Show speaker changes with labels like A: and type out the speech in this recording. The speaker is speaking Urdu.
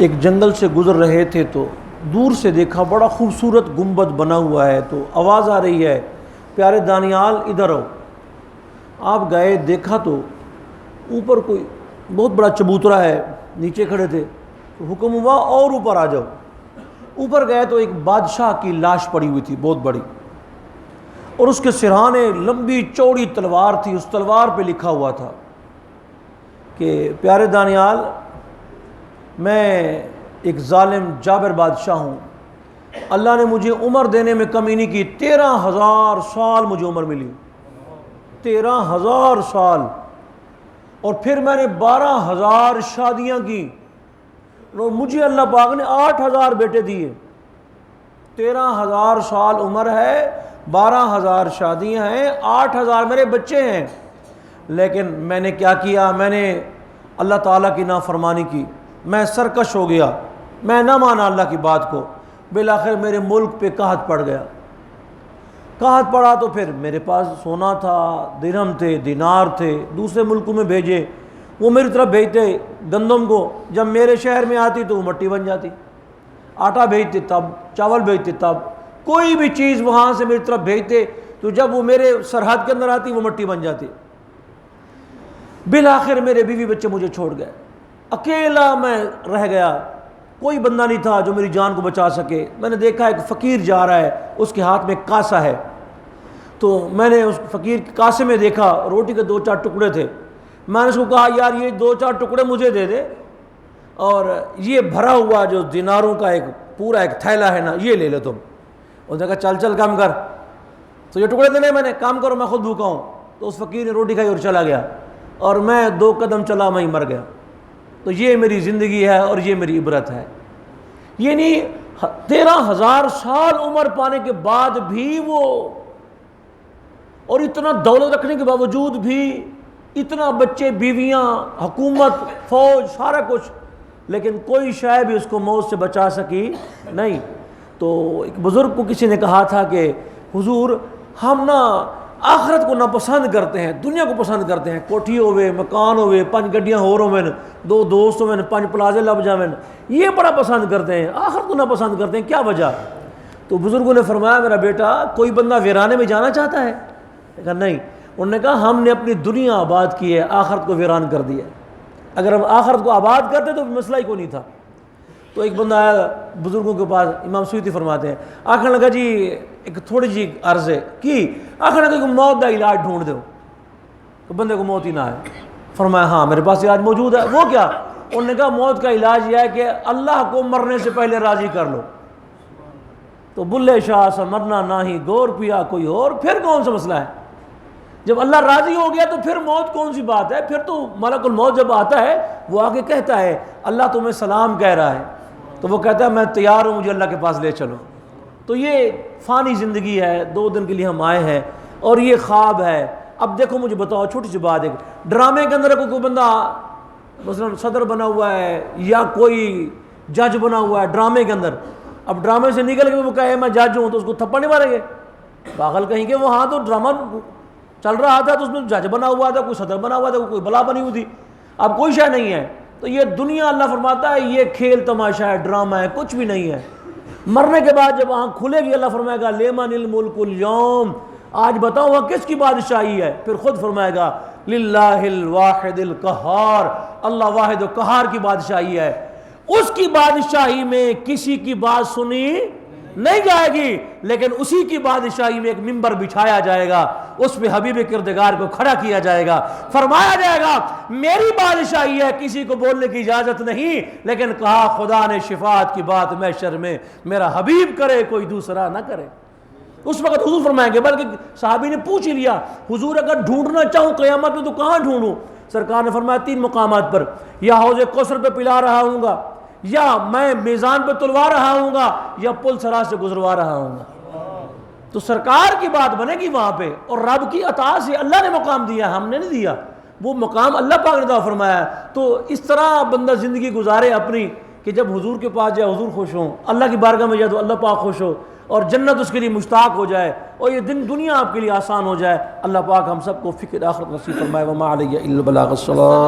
A: ایک جنگل سے گزر رہے تھے تو دور سے دیکھا بڑا خوبصورت گنبد بنا ہوا ہے، تو آواز آ رہی ہے پیارے دانیال ادھر آؤ۔ آپ گئے، دیکھا تو اوپر کوئی بہت بڑا چبوترا ہے، نیچے کھڑے تھے تو حکم ہوا اور اوپر آ جاؤ۔ اوپر گئے تو ایک بادشاہ کی لاش پڑی ہوئی تھی بہت بڑی، اور اس کے سرہانے لمبی چوڑی تلوار تھی، اس تلوار پہ لکھا ہوا تھا کہ پیارے دانیال، میں ایک ظالم جابر بادشاہ ہوں، اللہ نے مجھے عمر دینے میں کمی نہیں کی، 13,000 سال مجھے عمر ملی، 13,000 سال، اور پھر میں نے 12,000 شادیاں کی، اور مجھے اللہ پاک نے 8,000 بیٹے دیے۔ 13,000 سال عمر ہے، 12,000 شادیاں ہیں، 8,000 میرے بچے ہیں، لیکن میں نے کیا کیا؟ میں نے اللہ تعالیٰ کی نافرمانی کی، میں سرکش ہو گیا، میں نہ مانا اللہ کی بات کو، بالآخر میرے ملک پہ قحط پڑ گیا۔ قحط پڑا تو پھر میرے پاس سونا تھا، درہم تھے، دینار تھے، دوسرے ملکوں میں بھیجے، وہ میری طرف بھیجتے گندم کو، جب میرے شہر میں آتی تو وہ مٹی بن جاتی، آٹا بھیجتے تب، چاول بھیجتے تب، کوئی بھی چیز وہاں سے میری طرف بھیجتے تو جب وہ میرے سرحد کے اندر آتی وہ مٹی بن جاتی۔ بالآخر میرے بیوی بچے مجھے چھوڑ گئے، اکیلا میں رہ گیا، کوئی بندہ نہیں تھا جو میری جان کو بچا سکے۔ میں نے دیکھا ایک فقیر جا رہا ہے، اس کے ہاتھ میں کاسا ہے، تو میں نے اس فقیر کے کاسے میں دیکھا روٹی کے 2-4 ٹکڑے تھے، میں نے اس کو کہا یار یہ 2-4 ٹکڑے مجھے دے دے، اور یہ بھرا ہوا جو دیناروں کا ایک پورا ایک تھیلا ہے نا یہ لے لے تم۔ اس نے کہا چل کام کر، تو یہ ٹکڑے دینے میں نے کام کرو، میں خود بھوکا ہوں۔ تو اس فقیر نے روٹی کھائی اور چلا گیا، اور میں 2 قدم چلا میں ہی مر گیا۔ تو یہ میری زندگی ہے اور یہ میری عبرت ہے، یعنی 13,000 سال عمر پانے کے بعد بھی وہ، اور اتنا دولت رکھنے کے باوجود بھی، اتنا بچے بیویاں، حکومت، فوج، سارا کچھ، لیکن کوئی شے بھی اس کو موت سے بچا سکی نہیں۔ تو ایک بزرگ کو کسی نے کہا تھا کہ حضور ہم نا آخرت کو ناپسند کرتے ہیں، دنیا کو پسند کرتے ہیں، کوٹھی ہوئے، مکان ہوئے، 5 گڈیاں ہو رہے ہیں، 2 دوست ہوئے، 5 پلازے لب جاویں، یہ بڑا پسند کرتے ہیں، آخرت کو ناپسند کرتے ہیں، کیا وجہ؟ تو بزرگوں نے فرمایا میرا بیٹا کوئی بندہ ویرانے میں جانا چاہتا ہے؟ کہا نہیں۔ انہوں نے کہا ہم نے اپنی دنیا آباد کی ہے، آخرت کو ویران کر دیا ہے، اگر ہم آخرت کو آباد کرتے تو مسئلہ ہی کو نہیں تھا۔ تو ایک بندہ آیا بزرگوں کے پاس، امام سیوطی فرماتے ہیں، آخر لگا جی ایک تھوڑی جی عرض ہے کی، آخر لگا کہ موت کا علاج ڈھونڈ دو، تو بندے کو موت ہی نہ آئے۔ فرمایا ہاں میرے پاس علاج موجود ہے۔ وہ کیا؟ انہوں نے کہا موت کا علاج یہ ہے کہ اللہ کو مرنے سے پہلے راضی کر لو۔ تو بلے شاہ سے مرنا نہ ہی گور پیا کوئی اور، پھر کون سا مسئلہ ہے؟ جب اللہ راضی ہو گیا تو پھر موت کون سی بات ہے؟ پھر تو ملک الموت جب آتا ہے وہ آگے کہتا ہے اللہ تمہیں سلام کہہ رہا ہے، تو وہ کہتا ہے میں تیار ہوں، مجھے اللہ کے پاس لے چلو۔ تو یہ فانی زندگی ہے، 2 دن کے لیے ہم آئے ہیں، اور یہ خواب ہے۔ اب دیکھو مجھے بتاؤ چھوٹی سی بات ہے، ڈرامے کے اندر کوئی بندہ مثلا صدر بنا ہوا ہے یا کوئی جج بنا ہوا ہے ڈرامے کے اندر، اب ڈرامے سے نکل کے وہ کہے میں جج ہوں، تو اس کو تھپڑ نہیں ماریں گے؟ پاگل کہیں گے، وہاں تو ڈرامہ چل رہا تھا تو اس میں جج بنا ہوا تھا، کوئی صدر بنا ہوا تھا، کوئی بلا بنی ہوئی تھی، اب کوئی شے نہیں ہے۔ تو یہ دنیا اللہ فرماتا ہے یہ کھیل تماشا ہے، ڈرامہ ہے، کچھ بھی نہیں ہے۔ مرنے کے بعد جب آنکھ کھلے گی اللہ فرمائے گا لمن الملک اليوم، آج بتاؤ وہ کس کی بادشاہی ہے؟ پھر خود فرمائے گا للہ الواحد القہار، اللہ واحد و قہار کی بادشاہی ہے۔ اس کی بادشاہی میں کسی کی بات سنی نہیں جائے گی، لیکن اسی کی بادشاہی میں ایک ممبر بچھایا جائے گا، اس پہ حبیب کردگار کو کھڑا کیا جائے گا، فرمایا جائے گا میری بادشاہی ہے، کسی کو بولنے کی اجازت نہیں، لیکن کہا خدا نے شفاعت کی بات محشر میں میرا حبیب کرے، کوئی دوسرا نہ کرے۔ اس وقت حضور فرمائیں گے، بلکہ صحابی نے پوچھ ہی لیا حضور اگر ڈھونڈنا چاہوں قیامت میں تو کہاں ڈھونڈوں؟ سرکار نے فرمایا 3 مقامات پر، یا حوض کوثر پہ پلا رہا ہوں گا، یا میں میزان پہ تلوا رہا ہوں گا، یا پل سرا سے گزروا رہا ہوں گا۔ تو سرکار کی بات بنے گی وہاں پہ، اور رب کی عطا سے اللہ نے مقام دیا، ہم نے نہیں دیا، وہ مقام اللہ پاک نے عطا فرمایا۔ تو اس طرح بندہ زندگی گزارے اپنی کہ جب حضور کے پاس جائے حضور خوش ہوں، اللہ کی بارگاہ میں جائے تو اللہ پاک خوش ہو، اور جنت اس کے لیے مشتاق ہو جائے، اور یہ دنیا آپ کے لیے آسان ہو جائے۔ اللہ پاک ہم سب کو فکر آخرت نصیب فرمائے۔ وما علیہ الا البلاغ۔ السلام۔